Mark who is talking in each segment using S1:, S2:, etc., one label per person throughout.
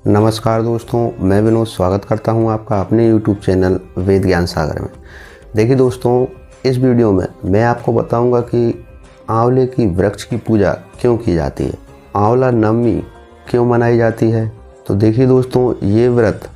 S1: नमस्कार दोस्तों, मैं विनोद स्वागत करता हूं आपका अपने YouTube चैनल वेद ज्ञान सागर में। देखिए दोस्तों, इस वीडियो में मैं आपको बताऊंगा कि आंवले की वृक्ष की पूजा क्यों की जाती है, आंवला नवमी क्यों मनाई जाती है। तो देखिए दोस्तों, ये व्रत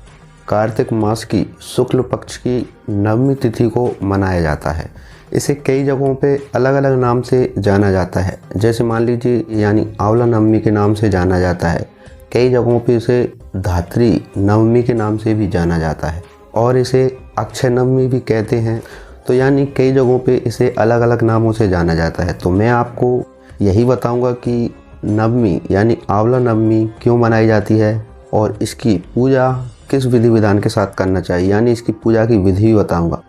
S1: कार्तिक मास की शुक्ल पक्ष की नवमी तिथि को मनाया जाता है। इसे कई जगहों पे अलग अलग नाम से जाना जाता है, जैसे मान लीजिए यानी आंवला नवमी के नाम से जाना जाता है। कई जगहों पे इसे धात्री नवमी के नाम से भी जाना जाता है और इसे अक्षय नवमी भी कहते हैं। तो यानी कई जगहों पे इसे अलग अलग नामों से जाना जाता है। तो मैं आपको यही बताऊंगा कि नवमी यानी आंवला नवमी क्यों मनाई जाती है और इसकी पूजा किस विधि विधान के साथ करना चाहिए, यानी इसकी पूजा की विधि भी बताऊंगा।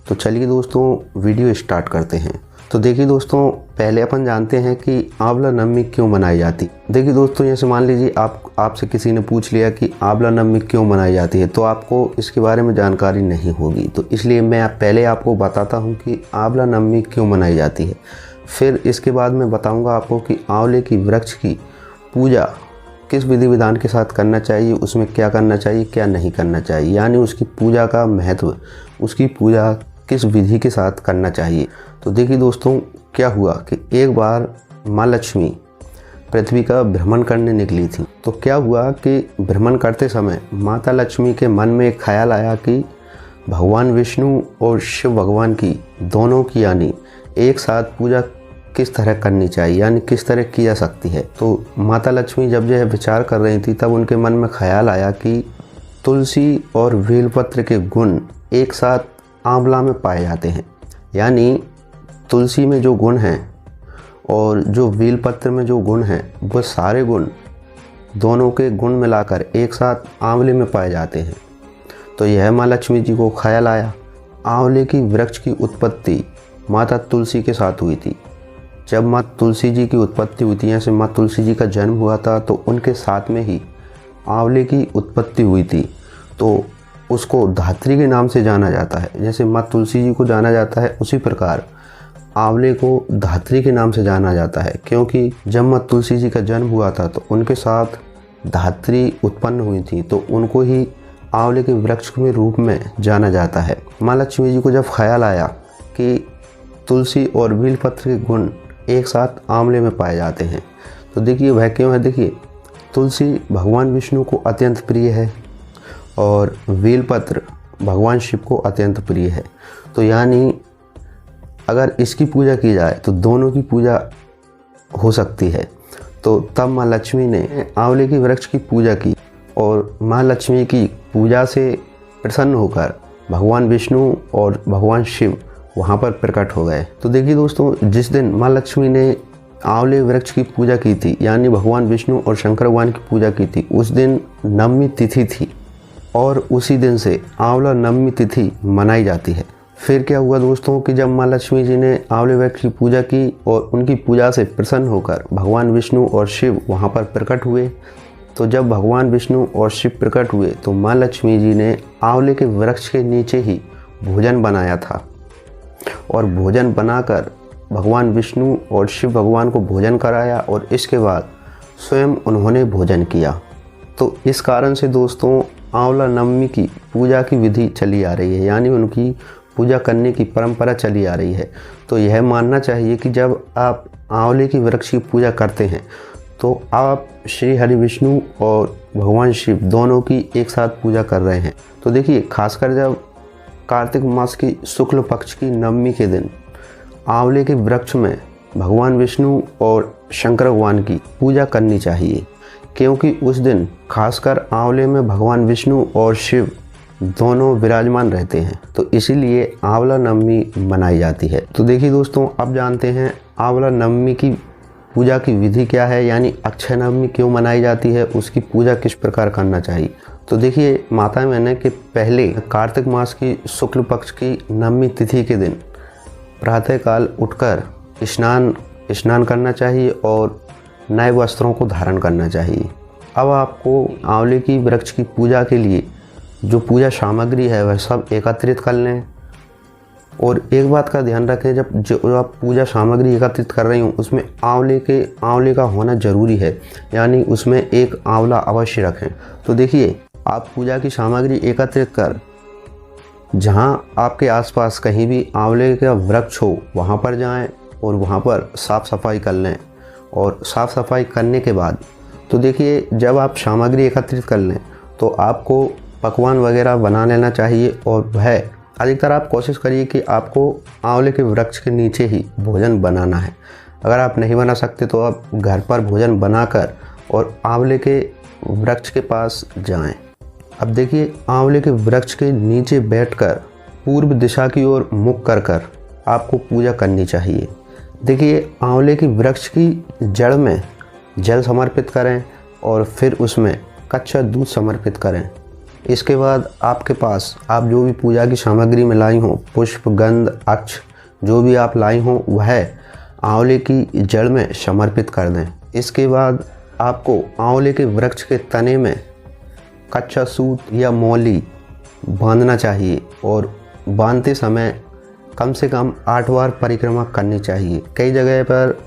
S1: तो चलिए दोस्तों, वीडियो स्टार्ट करते हैं। तो देखिए दोस्तों, पहले अपन जानते हैं कि आंवला नवमी क्यों मनाई जाती। देखिए दोस्तों, जैसे मान लीजिए आपसे किसी ने पूछ लिया कि आंवला नवमी क्यों मनाई जाती है, तो आपको इसके बारे में जानकारी नहीं होगी। तो इसलिए मैं पहले आपको बताता हूँ कि आंवला नवमी क्यों मनाई जाती है। फिर इसके बाद मैं बताऊँगा आपको कि आंवले की वृक्ष की पूजा किस विधि विधान के साथ करना चाहिए, उसमें क्या करना चाहिए क्या नहीं करना चाहिए, यानी उसकी पूजा का महत्व, उसकी पूजा किस विधि के साथ करना चाहिए। तो देखिए दोस्तों, क्या हुआ कि एक बार माँ लक्ष्मी पृथ्वी का भ्रमण करने निकली थी। तो क्या हुआ कि भ्रमण करते समय माता लक्ष्मी के मन में एक ख्याल आया कि भगवान विष्णु और शिव भगवान की दोनों की यानी एक साथ पूजा किस तरह करनी चाहिए, यानी किस तरह की जा सकती है। तो माता लक्ष्मी जब यह विचार कर रही थी, तब उनके मन में ख्याल आया कि तुलसी और बेलपत्र के गुण एक साथ आंवला में पाए जाते हैं। यानी तुलसी में जो गुण हैं और जो बेलपत्र में जो गुण हैं, वो सारे गुण दोनों के गुण मिलाकर एक साथ आंवले में पाए जाते हैं। तो यह माँ लक्ष्मी जी को ख्याल आया। आंवले की वृक्ष की उत्पत्ति माता तुलसी के साथ हुई थी। जब माँ तुलसी जी की उत्पत्ति हुई थी, जैसे माँ तुलसी जी का जन्म हुआ था, तो उनके साथ में ही आंवले की उत्पत्ति हुई थी। तो उसको धात्री के नाम से जाना जाता है। जैसे माँ तुलसी जी को जाना जाता है, उसी प्रकार आंवले को धात्री के नाम से जाना जाता है, क्योंकि जब माँ तुलसी जी का जन्म हुआ था तो उनके साथ धात्री उत्पन्न हुई थी, तो उनको ही आंवले के वृक्ष के रूप में जाना जाता है। माँ लक्ष्मी जी को जब ख्याल आया कि तुलसी और बेलपत्र के गुण एक साथ आंवले में पाए जाते हैं, तो देखिए वह क्यों है। देखिए, तुलसी भगवान विष्णु को अत्यंत प्रिय है और बेलपत्र भगवान शिव को अत्यंत प्रिय है। तो यानी अगर इसकी पूजा की जाए तो दोनों की पूजा हो सकती है। तो तब माँ लक्ष्मी ने आंवले की वृक्ष की पूजा की और माँ लक्ष्मी की पूजा से प्रसन्न होकर भगवान विष्णु और भगवान शिव वहाँ पर प्रकट हो गए। तो देखिए दोस्तों, जिस दिन माँ लक्ष्मी ने आंवले वृक्ष की पूजा की थी, यानी भगवान विष्णु और शंकर भगवान की पूजा की थी, उस दिन नवमी तिथि थी और उसी दिन से आंवला नवमी तिथि मनाई जाती है। फिर क्या हुआ दोस्तों कि जब माँ लक्ष्मी जी ने आंवले वृक्ष की पूजा की और उनकी पूजा से प्रसन्न होकर भगवान विष्णु और शिव वहाँ पर प्रकट हुए, तो जब भगवान विष्णु और शिव प्रकट हुए तो माँ लक्ष्मी जी ने आंवले के वृक्ष के नीचे ही भोजन बनाया था और भोजन बनाकर भगवान विष्णु और शिव भगवान को भोजन कराया और इसके बाद स्वयं उन्होंने भोजन किया। तो इस कारण से दोस्तों आंवला नवमी की पूजा की विधि चली आ रही है, यानी उनकी पूजा करने की परंपरा चली आ रही है। तो यह मानना चाहिए कि जब आप आंवले की वृक्ष की पूजा करते हैं तो आप श्री हरि विष्णु और भगवान शिव दोनों की एक साथ पूजा कर रहे हैं। तो देखिए, खासकर जब कार्तिक मास की शुक्ल पक्ष की नवमी के दिन आंवले के वृक्ष में भगवान विष्णु और शंकर भगवान की पूजा करनी चाहिए, क्योंकि उस दिन खासकर आंवले में भगवान विष्णु और शिव दोनों विराजमान रहते हैं। तो इसीलिए आंवला नवमी मनाई जाती है। तो देखिए दोस्तों, अब जानते हैं आंवला नवमी की पूजा की विधि क्या है, यानी अक्षय नवमी क्यों मनाई जाती है, उसकी पूजा किस प्रकार करना चाहिए। तो देखिए माता मैंने कि पहले कार्तिक मास की शुक्ल पक्ष की नवमी तिथि के दिन प्रातःकाल उठकर स्नान करना चाहिए और नए वस्त्रों को धारण करना चाहिए। अब आपको आंवले की वृक्ष की पूजा के लिए जो पूजा सामग्री है वह सब एकत्रित कर लें और एक बात का ध्यान रखें, जब जो आप पूजा सामग्री एकत्रित कर रही हो उसमें आंवले का होना ज़रूरी है, यानी उसमें एक आंवला अवश्य रखें। तो देखिए, आप पूजा की सामग्री एकत्रित कर जहाँ आपके आसपास कहीं भी आंवले का वृक्ष हो वहाँ पर जाएं और वहाँ पर साफ़ सफाई कर लें। और साफ़ सफाई करने के बाद तो देखिए, जब आप सामग्री एकत्रित कर लें तो आपको पकवान वगैरह बना लेना चाहिए। और वह अधिकतर आप कोशिश करिए कि आपको आंवले के वृक्ष के नीचे ही भोजन बनाना है। अगर आप नहीं बना सकते तो आप घर पर भोजन बनाकर और आंवले के वृक्ष के पास जाएं। अब देखिए, आंवले के वृक्ष के नीचे बैठकर पूर्व दिशा की ओर मुख कर आपको पूजा करनी चाहिए। देखिए, आंवले के वृक्ष की जड़ में जल समर्पित करें और फिर उसमें कच्चा दूध समर्पित करें। इसके बाद आपके पास आप जो भी पूजा की सामग्री में लाई हों, पुष्प, गंध, अक्ष जो भी आप लाई हों, वह आंवले की जड़ में समर्पित कर दें। इसके बाद आपको आंवले के वृक्ष के तने में कच्चा सूत या मौली बांधना चाहिए और बांधते समय कम से कम 8 बार परिक्रमा करनी चाहिए। कई जगह पर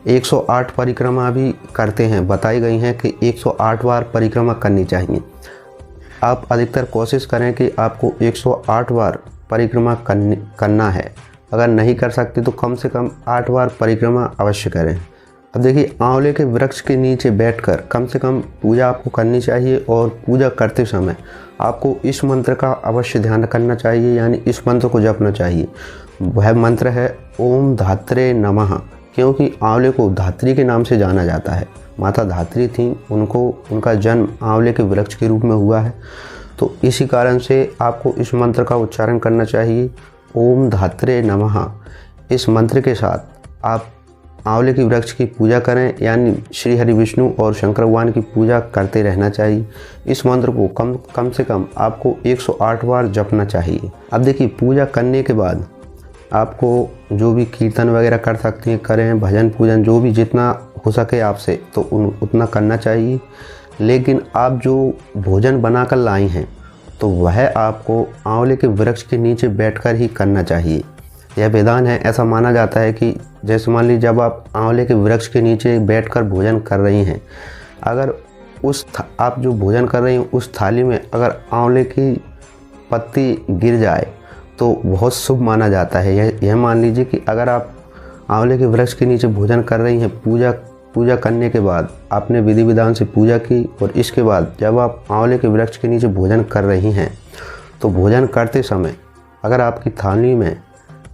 S1: 108 परिक्रमा भी करते हैं, बताई गई हैं कि 108 बार परिक्रमा करनी चाहिए। आप अधिकतर कोशिश करें कि आपको 108 बार परिक्रमा करना है। अगर नहीं कर सकते तो कम से कम 8 बार परिक्रमा अवश्य करें। अब देखिए, आंवले के वृक्ष के नीचे बैठकर कम से कम पूजा आपको करनी चाहिए और पूजा करते समय आपको इस मंत्र का अवश्य ध्यान करना चाहिए, यानी इस मंत्र को जपना चाहिए। वह मंत्र है ओम धात्रे नमः, क्योंकि आंवले को धात्री के नाम से जाना जाता है। माता धात्री थी, उनका जन्म आंवले के वृक्ष के रूप में हुआ है। तो इसी कारण से आपको इस मंत्र का उच्चारण करना चाहिए, ओम धात्रे नमः। इस मंत्र के साथ आप आंवले के वृक्ष की पूजा करें, यानी श्री हरि विष्णु और शंकर भगवान की पूजा करते रहना चाहिए। इस मंत्र को कम से कम आपको 108 बार जपना चाहिए। अब देखिए, पूजा करने के बाद आपको जो भी कीर्तन वगैरह कर सकते हैं करें, भजन पूजन जो भी जितना हो सके आपसे तो उतना करना चाहिए। लेकिन आप जो भोजन बनाकर लाई हैं तो वह आपको आंवले के वृक्ष के नीचे बैठकर ही करना चाहिए। यह विधान है। ऐसा माना जाता है कि जैसे मान लीजिए, जब आप आंवले के वृक्ष के नीचे बैठकर भोजन कर रही हैं, अगर आप जो भोजन कर रही हैं उस थाली में अगर आंवले की पत्ती गिर जाए तो बहुत शुभ माना जाता है। यह मान लीजिए कि अगर आप आंवले के वृक्ष के नीचे भोजन कर रही हैं, पूजा करने के बाद आपने विधि विधान से पूजा की और इसके बाद जब आप आंवले के वृक्ष के नीचे भोजन कर रही हैं तो भोजन करते समय अगर आपकी थाली में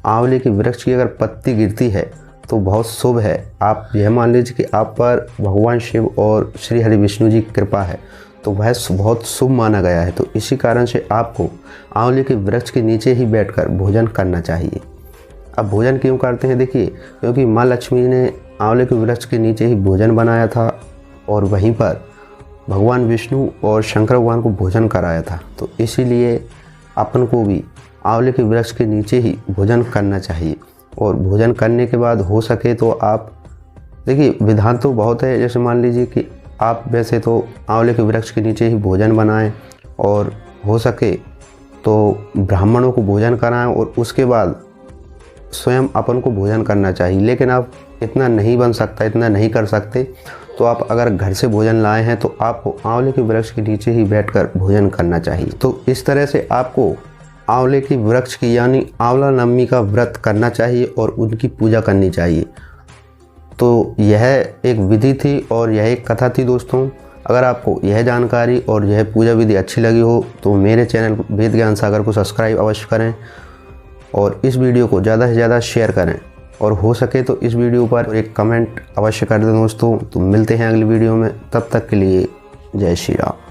S1: आंवले के वृक्ष की अगर पत्ती गिरती है तो बहुत शुभ है। आप यह मान लीजिए कि आप पर भगवान शिव और श्री हरि विष्णु जी की कृपा है, तो वह बहुत शुभ माना गया है। तो इसी कारण से आपको आंवले के वृक्ष के नीचे ही बैठकर भोजन करना चाहिए। अब भोजन क्यों करते हैं? देखिए, क्योंकि माँ लक्ष्मी ने आंवले के वृक्ष के नीचे ही भोजन बनाया था और वहीं पर भगवान विष्णु और शंकर भगवान को भोजन कराया था। तो इसीलिए अपन को भी आंवले के वृक्ष के नीचे ही भोजन करना चाहिए। और भोजन करने के बाद हो सके तो आप देखिए, विधान तो बहुत है। जैसे मान लीजिए कि आप वैसे तो आंवले के वृक्ष के नीचे ही भोजन बनाएं और हो सके तो ब्राह्मणों को भोजन कराएं और उसके बाद स्वयं अपन को भोजन करना चाहिए। लेकिन आप इतना नहीं बन सकता, इतना नहीं कर सकते तो आप अगर घर से भोजन लाए हैं तो आपको आंवले के वृक्ष के नीचे ही बैठकर भोजन करना चाहिए। तो इस तरह से आपको आंवले की वृक्ष की यानी आंवला नवमी का व्रत करना चाहिए और उनकी पूजा करनी चाहिए। तो यह एक विधि थी और यह एक कथा थी दोस्तों। अगर आपको यह जानकारी और यह पूजा विधि अच्छी लगी हो तो मेरे चैनल वेद ज्ञान सागर को सब्सक्राइब अवश्य करें और इस वीडियो को ज़्यादा से ज़्यादा शेयर करें और हो सके तो इस वीडियो पर एक कमेंट अवश्य कर दें दोस्तों। तो मिलते हैं अगली वीडियो में, तब तक के लिए जय श्री राम।